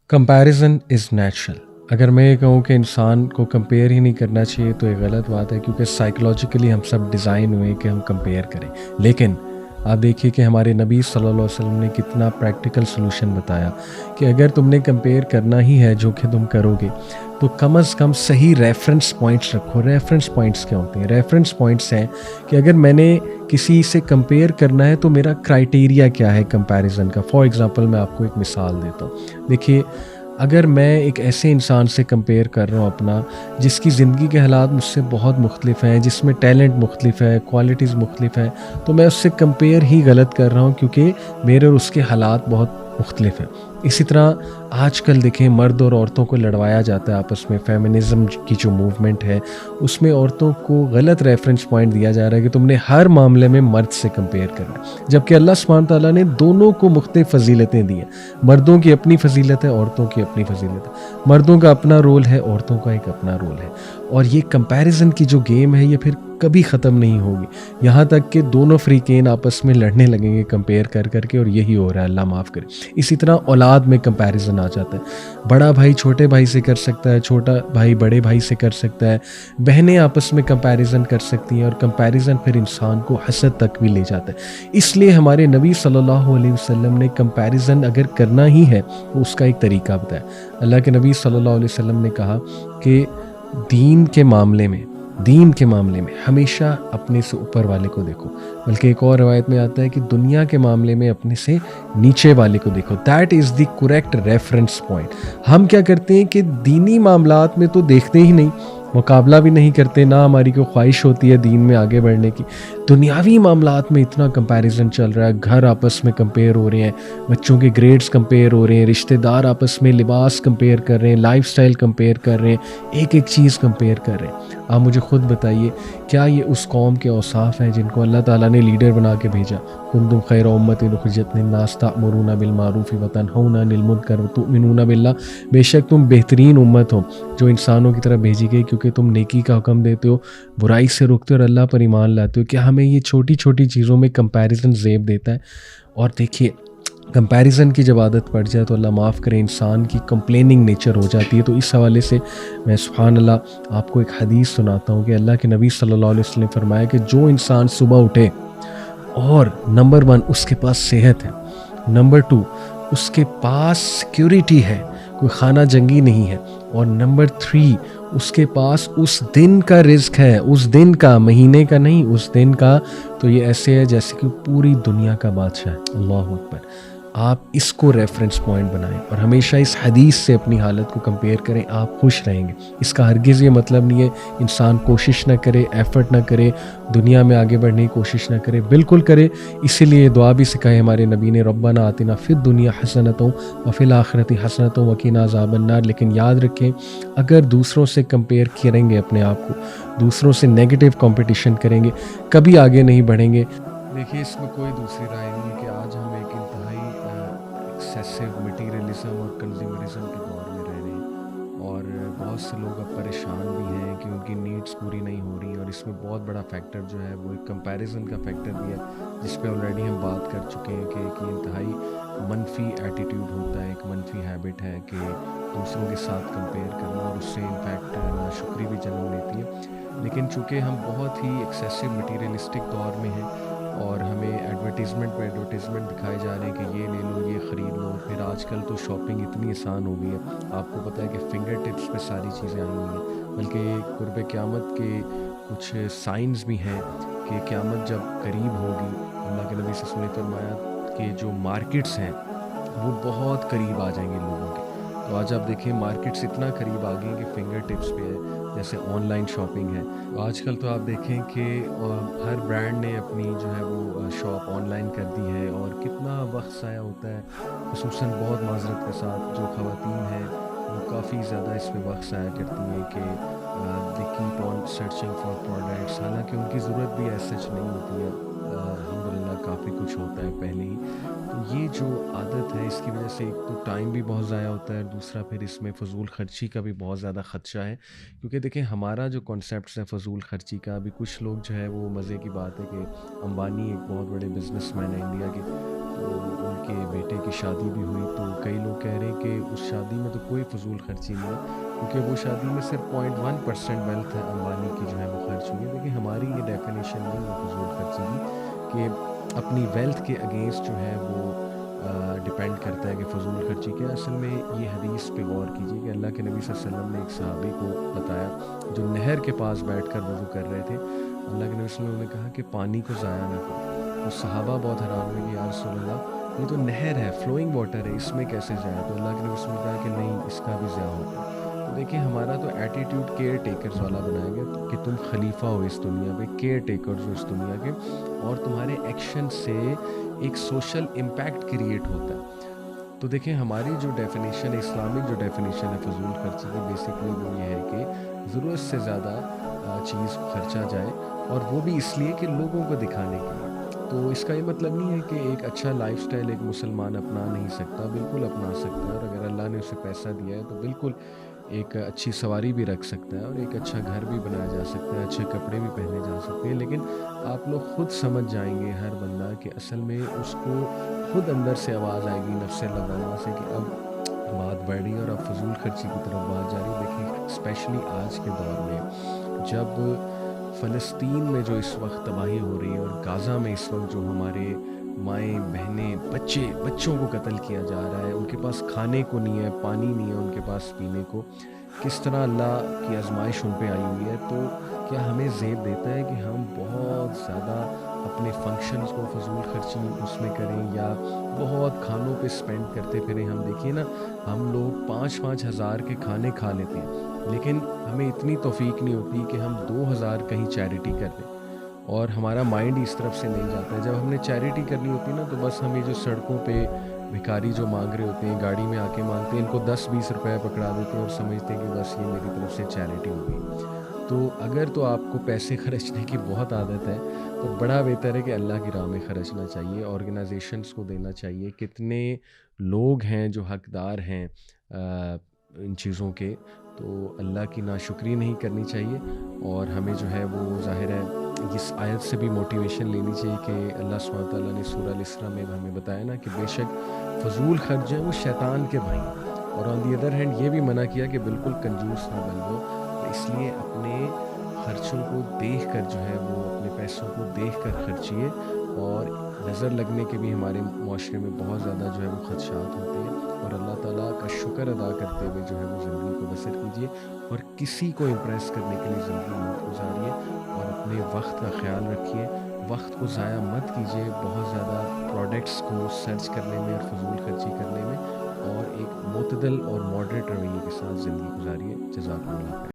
Comparison is natural. अगर मैं ये कहूँ कि इंसान को कंपेयर ही नहीं करना चाहिए तो ये गलत बात है, क्योंकि साइकोलॉजिकली हम सब डिज़ाइन हुए हैं कि हम कंपेयर करें। लेकिन आप देखिए कि हमारे नबी सल्लल्लाहु अलैहि वसल्लम ने कितना प्रैक्टिकल सॉल्यूशन बताया कि अगर तुमने कंपेयर करना ही है, जो कि तुम करोगे, तो कम से कम सही रेफरेंस पॉइंट्स रखो। रेफरेंस पॉइंट्स क्या होते हैं? रेफरेंस पॉइंट्स हैं कि अगर मैंने किसी से कंपेयर करना है तो मेरा क्राइटेरिया क्या है कंपैरिज़न का। फॉर एग्ज़ाम्पल मैं आपको एक मिसाल देता हूँ। देखिए, अगर मैं एक ऐसे इंसान से कंपेयर कर रहा हूँ अपना, जिसकी ज़िंदगी के हालात मुझसे बहुत मुख्तलिफ हैं, जिसमें टैलेंट मुख्तलिफ है, क्वालिटीज़ मुख्तलिफ हैं, तो मैं उससे कंपेयर ही गलत कर रहा हूँ, क्योंकि मेरे और उसके हालात बहुत मुख्तलिफ हैं। इसी तरह आजकल देखें, मर्द और औरतों को लड़वाया जाता है आपस में। फेमिनिज़म की जो मूवमेंट है, उसमें औरतों को गलत रेफरेंस पॉइंट दिया जा रहा है कि तुमने हर मामले में मर्द से कंपेयर करना है, जबकि अल्लाह सुब्हान तआला ने दोनों को मुख्तलिफ फ़जीलतें दी हैं। मर्दों की अपनी फ़जीलत है, औरतों की अपनी फ़जीलत है। मर्दों का अपना रोल है, औरतों का एक अपना रोल है। और ये कंपैरिज़न की जो गेम है, ये फिर कभी ख़त्म नहीं होगी, यहाँ तक कि दोनों फ़रीक़ैन आपस में लड़ने लगेंगे कंपेयर कर कर के, और यही हो रहा है, अल्लाह माफ़ करे। इसी तरह औलाद में कंपैरिज़न आ जाता है। बड़ा भाई छोटे भाई से कर सकता है, छोटा भाई बड़े भाई से कर सकता है, बहनें आपस में कंपैरिज़न कर सकती हैं, और कंपैरिज़न फिर इंसान को हसद तक भी ले जाता है। इसलिए हमारे नबी सल्लल्लाहु अलैहि वसल्लम ने कंपैरिज़न अगर करना ही है तो उसका एक तरीका बताया। अल्लाह के नबी सल्लल्लाहु अलैहि वसल्लम ने कहा कि दीन के मामले में हमेशा अपने से ऊपर वाले को देखो। बल्कि एक और रिवायत में आता है कि दुनिया के मामले में अपने से नीचे वाले को देखो। That is the correct reference point. हम क्या करते हैं कि दीनी मामलात में तो देखते ही नहीं, मुकाबला भी नहीं करते, ना हमारी कोई ख्वाहिश होती है दीन में आगे बढ़ने की। दुनियावी मामलात में इतना कंपैरिजन चल रहा है, घर आपस में कंपेयर हो रहे हैं, बच्चों के ग्रेड्स कंपेयर हो रहे हैं, रिश्तेदार आपस में लिबास कंपेयर कर रहे हैं, लाइफस्टाइल कंपेयर कर रहे हैं, एक एक चीज़ कंपेयर कर रहे हैं। आप मुझे खुद बताइए, क्या ये उस कौम के औसाफ हैं जिनको अल्लाह ताला ने लीडर बना के भेजा? कुंतुम खैर उम्मतिन उखरिजत लिन्नास तअमुरूना बिल मारूफ व तनहौना अनिल मुनकर व तुमिनूना बिल्लाह। बेशक तुम बेहतरीन उम्मत हो जो इंसानों की तरफ भेजी गई, क्योंकि तुम नेकी का हुक्म देते हो, बुराई से रोकते हो और अल्लाह पर ईमान लाते हो। क्या हमें ये छोटी छोटी चीज़ों में कंपैरिजन ज़ेब देता है? और देखिए, कंपैरिज़न की जब आदत पड़ जाए तो अल्लाह माफ़ करे, इंसान की कंप्लेनिंग नेचर हो जाती है। तो इस हवाले से मैं सुभान अल्लाह आपको एक हदीस सुनाता हूँ कि अल्लाह के नबी सल्लल्लाहु अलैहि वसल्लम ने फरमाया कि जो इंसान सुबह उठे और नंबर 1 उसके पास सेहत है, नंबर 2 उसके पास सिक्योरिटी है, कोई खाना जंगी नहीं है, और नंबर 3 उसके पास उस दिन का रिज़्क है, उस दिन का, महीने का नहीं, उस दिन का, तो ये ऐसे है जैसे कि पूरी दुनिया का बादशाह है। अल्लाहु अकबर। आप इसको रेफरेंस पॉइंट बनाएं और हमेशा इस हदीस से अपनी हालत को कंपेयर करें, आप खुश रहेंगे। इसका हरगिज़ ये मतलब नहीं है इंसान कोशिश ना करे, एफर्ट ना करे, दुनिया में आगे बढ़ने की कोशिश ना करे, बिल्कुल करे। इसीलिए दुआ भी सिखाई हमारे नबी ने, रब्बना आतिना फिद दुनिया हसनतों व फिल आखिरति हसनतों व क़िना अज़ाबन्नार। लेकिन याद रखें, अगर दूसरों से कंपेयर करेंगे अपने आप को, दूसरों से नेगेटिव कंपटीशन करेंगे, कभी आगे नहीं बढ़ेंगे। देखिए, इसमें कोई दूसरी राय नहीं है कि आज हम एक इंतहाई एक्सेसिव मटीरियलिज्म और कंज्यूमरिज्म के दौर में रह रहे हैं, और बहुत से लोग अब परेशान भी हैं कि उनकी नीड्स पूरी नहीं हो रही हैं। और इसमें बहुत बड़ा फैक्टर जो है वो एक कंपैरिजन का फैक्टर भी है, जिस पे ऑलरेडी हम बात कर चुके हैं कि एक इंतहाई मनफी एटीट्यूड होता है, एक मनफी हैबिट है कि दूसरों के साथ कंपेयर करना, और उससे इनफैक्ट नाशुक्री भी जन्म लेती है। लेकिन चूँकि हम बहुत ही एक्सेसिव मटीरियलिस्टिक दौर में हैं और हमें एडवर्टीज़मेंट पे एडवर्टीज़मेंट दिखाए जा रहे हैं कि ये ले लो, ये ख़रीद लो, फिर आजकल तो शॉपिंग इतनी आसान हो गई है, आपको पता है कि फिंगर टिप्स पे सारी चीज़ें आई हुई हैं। बल्कि कुर्ब क़यामत के कुछ साइंस भी हैं कि क़यामत जब करीब होगी, अल्लाह के नबी सल्लल्लाहु अलैहि वसल्लम ने फरमाया कि जो मार्केट्स हैं वो बहुत करीब आ जाएंगे लोगों के। तो आज आप देखें, मार्केट्स इतना करीब आ गई हैं कि फिंगर टिप्स पे है, जैसे ऑनलाइन शॉपिंग है। तो आजकल तो आप देखें कि हर ब्रांड ने अपनी जो है वो शॉप ऑनलाइन कर दी है, और कितना वक्त ज़ाया होता है, खुसूसन बहुत माज़रत के साथ जो ख़वातीन हैं वो काफ़ी ज़्यादा इसमें वक्त ज़ाया करती हैं कि they keep on searching for products, हालांकि उनकी ज़रूरत भी ऐसा नहीं होती है। अल्हम्दुलिल्लाह काफ़ी कुछ होता है पहले ही। तो ये जो आदत है, इसकी वजह से एक तो टाइम भी बहुत ज़ाया होता है, दूसरा फिर इसमें फ़जूल ख़र्ची का भी बहुत ज़्यादा ख़दशा है। क्योंकि देखें, हमारा जो कॉन्सेप्ट है फ़जूल ख़र्ची का, अभी कुछ लोग जो है वो, मज़े की बात है कि अंबानी एक बहुत बड़े बिजनेसमैन है इंडिया के, तो ان کے بیٹے کی شادی بھی ہوئی، تو کئی لوگ کہہ رہے ہیں کہ اس شادی میں تو کوئی فضول خرچی نہیں ہے، کیونکہ وہ شادی میں صرف 0.1% ویلتھ ہے امبانی کی جو ہے وہ خرچ ہوئی ہے۔ لیکن ہماری یہ ڈیفینیشن نہیں ہے فضول خرچی کی، کہ اپنی ویلتھ کے اگینسٹ جو ہے وہ ڈپینڈ کرتا ہے کہ فضول خرچی کیا ہے۔ اصل میں یہ حدیث پہ غور کیجیے کہ اللہ کے نبی صلی اللہ علیہ وسلم نے ایک صحابی کو بتایا جو نہر کے پاس بیٹھ کر وضو کر رہے تھے۔ اللہ کے نبی صلی اللہ علیہ وسلم نے کہا کہ پانی کو ضائع نہ کرو، تو صحابہ بہت حیران ہوئے کہ یا رسول اللہ، یہ تو نہر ہے، فلوئنگ واٹر ہے، اس میں کیسے ضائع؟ تو اللہ کے نبی صلی اللہ علیہ وسلم نے کہا کہ نہیں، اس کا بھی ضائع ہوگا۔ تو دیکھیں ہمارا تو ایٹیٹیوڈ کیئر ٹیکرز والا بنایا گیا کہ تم خلیفہ ہو اس دنیا پہ، کیئر ٹیکرز ہو اس دنیا کے، اور تمہارے ایکشن سے ایک سوشل امپیکٹ کریٹ ہوتا ہے۔ تو دیکھیں ہماری جو ڈیفینیشن ہے، اسلامک جو ڈیفینیشن ہے فضول خرچی کی، بیسکلی وہ یہ ہے کہ ضرورت سے زیادہ چیز خرچا جائے، اور وہ بھی اس لیے کہ لوگوں کو دکھانے کے لیے۔ تو اس کا یہ مطلب نہیں ہے کہ ایک اچھا لائف سٹائل ایک مسلمان اپنا نہیں سکتا، بالکل اپنا سکتا ہے، اور اگر اللہ نے اسے پیسہ دیا ہے تو بالکل ایک اچھی سواری بھی رکھ سکتا ہے، اور ایک اچھا گھر بھی بنایا جا سکتا ہے، اچھے کپڑے بھی پہنے جا سکتے ہیں۔ لیکن آپ لوگ خود سمجھ جائیں گے ہر بندہ کہ اصل میں اس کو خود اندر سے آواز آئے گی نفس لوامہ سے کہ اب بات بڑھ رہی ہے اور اب فضول خرچی کی طرف بات جا رہی ہے۔ دیکھیں اسپیشلی آج کے دور میں جب فلسطین میں جو اس وقت تباہی ہو رہی ہے، اور غازہ میں اس وقت جو ہمارے مائیں بہنیں بچوں کو قتل کیا جا رہا ہے، ان کے پاس کھانے کو نہیں ہے، پانی نہیں ہے ان کے پاس پینے کو، کس طرح اللہ کی آزمائش ان پہ آئی ہوئی ہے، تو کیا ہمیں زیب دیتا ہے کہ ہم بہت زیادہ اپنے فنکشنز کو فضول خرچی اس میں کریں، یا بہت کھانوں پہ سپینڈ کرتے پھریں؟ ہم دیکھیے نا، ہم لوگ 5,000 کے کھانے کھا لیتے ہیں، لیکن ہمیں اتنی توفیق نہیں ہوتی کہ ہم 2,000 کہیں چیریٹی کر دیں، اور ہمارا مائنڈ اس طرف سے نہیں جاتا ہے۔ جب ہم نے چیریٹی کرنی ہوتی ہے نا، تو بس ہمیں جو سڑکوں پہ بھکاری جو مانگ رہے ہوتے ہیں، گاڑی میں آ کے مانگتے ہیں، ان کو 10-20 روپے پکڑا دیتے ہیں اور سمجھتے ہیں کہ بس یہ میری طرف سے چیریٹی ہو گئی۔ تو اگر تو آپ کو پیسے خرچنے کی بہت عادت ہے، تو بڑا بہتر ہے کہ اللہ کی راہ میں خرچنا چاہیے، آرگنائزیشنس کو دینا چاہیے۔ کتنے لوگ ہیں جو حقدار ہیں ان چیزوں کے، تو اللہ کی ناشکری نہیں کرنی چاہیے، اور ہمیں جو ہے وہ ظاہر ہے اس آیت سے بھی موٹیویشن لینی چاہیے کہ اللہ سبحانہ تعالیٰ نے سورہ الاسراء میں ہمیں بتایا نا کہ بے شک فضول خرچ جو ہیں وہ شیطان کے بھائی ہیں، اور آن دی ادر ہینڈ یہ بھی منع کیا کہ بالکل کنجوس نہ بن جاؤ۔ تو اس لیے اپنے خرچوں کو دیکھ کر جو ہے وہ اپنے پیسوں کو دیکھ کر خرچیے، اور نظر لگنے کے بھی ہمارے معاشرے میں بہت زیادہ جو ہے وہ خدشات ہوتے ہیں، اور اللہ تعالیٰ کا شکر ادا کرتے ہوئے جو ہے وہ زندگی کو بسر کیجیے، اور کسی کو امپریس کرنے کے لیے زندگی مت گزاریے، اور اپنے وقت کا خیال رکھیے، وقت کو ضائع مت کیجیے بہت زیادہ پروڈکٹس کو سرچ کرنے میں اور فضول خرچی کرنے میں، اور ایک معتدل اور ماڈریٹ رویے کے ساتھ زندگی گزاریے۔ جزاکم اللہ خیر۔